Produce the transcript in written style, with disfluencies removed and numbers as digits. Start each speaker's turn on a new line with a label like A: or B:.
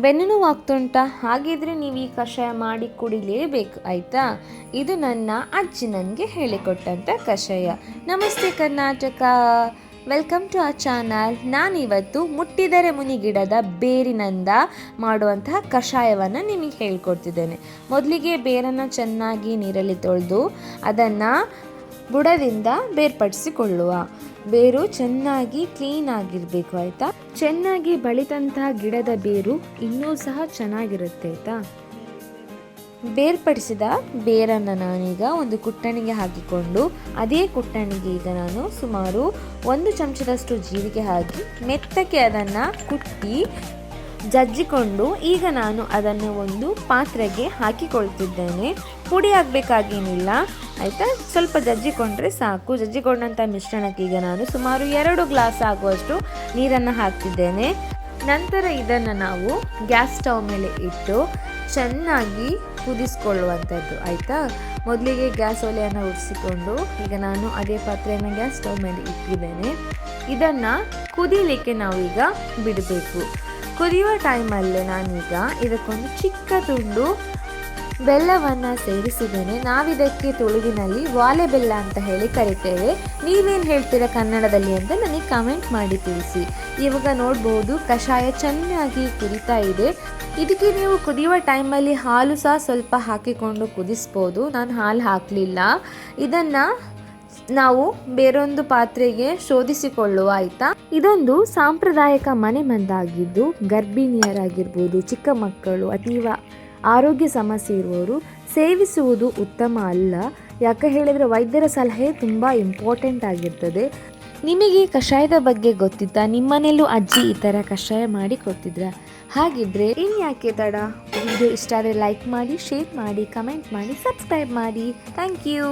A: ಬೆನ್ನು ನೋವು ಆಗ್ತುಂಟಾ? ಹಾಗಿದ್ರೆ ನೀವು ಈ ಕಷಾಯ ಮಾಡಿ ಕುಡಿಲೇಬೇಕು ಆಯಿತಾ. ಇದು ನನ್ನ ಅಜ್ಜಿ ನನಗೆ ಹೇಳಿಕೊಟ್ಟಂಥ ಕಷಾಯ. ನಮಸ್ತೆ Karnataka, welcome to our channel. ನಾನಿವತ್ತು ಮುಟ್ಟಿದರೆ ಮುನಿ ಗಿಡದ ಬೇರಿನಿಂದ ಮಾಡುವಂತಹ ಕಷಾಯವನ್ನು ನಿಮಗೆ ಹೇಳ್ಕೊಡ್ತಿದ್ದೇನೆ. ಮೊದಲಿಗೆ ಬೇರನ್ನು ಚೆನ್ನಾಗಿ ನೀರಲ್ಲಿ ತೊಳೆದು ಅದನ್ನು ಬುಡದಿಂದ ಬೇರ್ಪಡಿಸಿಕೊಳ್ಳುವ. ಬೇರು ಚೆನ್ನಾಗಿ ಕ್ಲೀನ್ ಆಗಿರಬೇಕು ಆಯಿತಾ. ಚೆನ್ನಾಗಿ ಬಳಿದಂತಹ ಗಿಡದ ಬೇರು ಇನ್ನೂ ಸಹ ಚೆನ್ನಾಗಿರುತ್ತೆ ಆಯಿತಾ. ಬೇರ್ಪಡಿಸಿದ ಬೇರನ್ನು ನಾನೀಗ ಒಂದು ಕುಟ್ಟಣಿಗೆ ಹಾಕಿಕೊಂಡು ಅದೇ ಕುಟ್ಟಣಿಗೆ ಈಗ ನಾನು ಸುಮಾರು 1 ಚಮಚದಷ್ಟು ಜೀರಿಗೆ ಹಾಕಿ ಮೆತ್ತಗೆ ಅದನ್ನು ಕುಟ್ಟಿ ಜಜ್ಜಿಕೊಂಡು ಈಗ ನಾನು ಅದನ್ನು ಒಂದು ಪಾತ್ರೆಗೆ ಹಾಕಿಕೊಳ್ತಿದ್ದೇನೆ. ಪುಡಿ ಆಗಬೇಕಾಗೇನಿಲ್ಲ ಆಯಿತಾ, ಸ್ವಲ್ಪ ಜಜ್ಜಿಕೊಂಡ್ರೆ ಸಾಕು. ಜಜ್ಜಿಕೊಂಡಂಥ ಮಿಶ್ರಣಕ್ಕೆ ಈಗ ನಾನು ಸುಮಾರು 2 ಗ್ಲಾಸ್ ಆಗುವಷ್ಟು ನೀರನ್ನು ಹಾಕ್ತಿದ್ದೇನೆ. ನಂತರ ಇದನ್ನು ನಾವು ಗ್ಯಾಸ್ ಸ್ಟವ್ ಮೇಲೆ ಇಟ್ಟು ಚೆನ್ನಾಗಿ ಕುದಿಸ್ಕೊಳ್ಳುವಂಥದ್ದು ಆಯಿತಾ. ಮೊದಲಿಗೆ ಗ್ಯಾಸ್ ಒಲೆಯನ್ನು ಉರಿಸಿಕೊಂಡು ಈಗ ನಾನು ಅದೇ ಪಾತ್ರೆಯನ್ನು ಗ್ಯಾಸ್ ಸ್ಟವ್ ಮೇಲೆ ಇಟ್ಟಿದ್ದೇನೆ. ಇದನ್ನು ಕುದೀಲಿಕ್ಕೆ ನಾವೀಗ ಬಿಡಬೇಕು. ಕುದಿಯುವ ಟೈಮಲ್ಲೇ ನಾನೀಗ ಇದಕ್ಕೊಂದು ಚಿಕ್ಕ ತುಂಡು ಬೆಲ್ಲವನ್ನು ಸೇರಿಸಿದ್ದೇನೆ. ನಾವಿದಕ್ಕೆ ತುಳುವಿನಲ್ಲಿ ವಾಲೆ ಬೆಲ್ಲ ಅಂತ ಹೇಳಿ ಕರಿತೇವೆ. ನೀವೇನು ಹೇಳ್ತೀರಾ ಕನ್ನಡದಲ್ಲಿ ಅಂತ ನನಗೆ ಕಮೆಂಟ್ ಮಾಡಿ ತಿಳಿಸಿ. ಇವಾಗ ನೋಡ್ಬೋದು ಕಷಾಯ ಚೆನ್ನಾಗಿ ಕುದೀತಾ ಇದೆ. ಇದಕ್ಕೆ ನೀವು ಕುದಿಯುವ ಟೈಮಲ್ಲಿ ಹಾಲು ಸಹ ಸ್ವಲ್ಪ ಹಾಕಿಕೊಂಡು ಕುದಿಸ್ಬೋದು. ನಾನು ಹಾಲು ಹಾಕಲಿಲ್ಲ. ಇದನ್ನು ನಾವು ಬೇರೊಂದು ಪಾತ್ರೆಗೆ ಶೋಧಿಸಿಕೊಳ್ಳುವ ಆಯಿತಾ. ಇದೊಂದು ಸಾಂಪ್ರದಾಯಿಕ ಮನೆಮದ್ದಾಗಿದ್ದು ಗರ್ಭಿಣಿಯರಾಗಿರ್ಬೋದು, ಚಿಕ್ಕ ಮಕ್ಕಳು, ಅತೀವ ಆರೋಗ್ಯ ಸಮಸ್ಯೆ ಇರುವವರು ಸೇವಿಸುವುದು ಉತ್ತಮ ಅಲ್ಲ. ಯಾಕೆ ಹೇಳಿದರೆ ವೈದ್ಯರ ಸಲಹೆ ತುಂಬ ಇಂಪಾರ್ಟೆಂಟ್ ಆಗಿರ್ತದೆ. ನಿಮಗೆ ಕಷಾಯದ ಬಗ್ಗೆ ಗೊತ್ತಿತ್ತಾ? ನಿಮ್ಮನೆಯಲ್ಲೂ ಅಜ್ಜಿ ಈ ಥರ ಕಷಾಯ ಮಾಡಿ ಕೊಡ್ತಿದ್ರ? ಹಾಗಿದ್ರೆ ಇನ್ಯಾಕೆ ತಡ? ವಿಡಿಯೋ ಇಷ್ಟ ಆದರೆ ಲೈಕ್ ಮಾಡಿ, ಶೇರ್ ಮಾಡಿ, ಕಮೆಂಟ್ ಮಾಡಿ, ಸಬ್ಸ್ಕ್ರೈಬ್ ಮಾಡಿ. Thank you.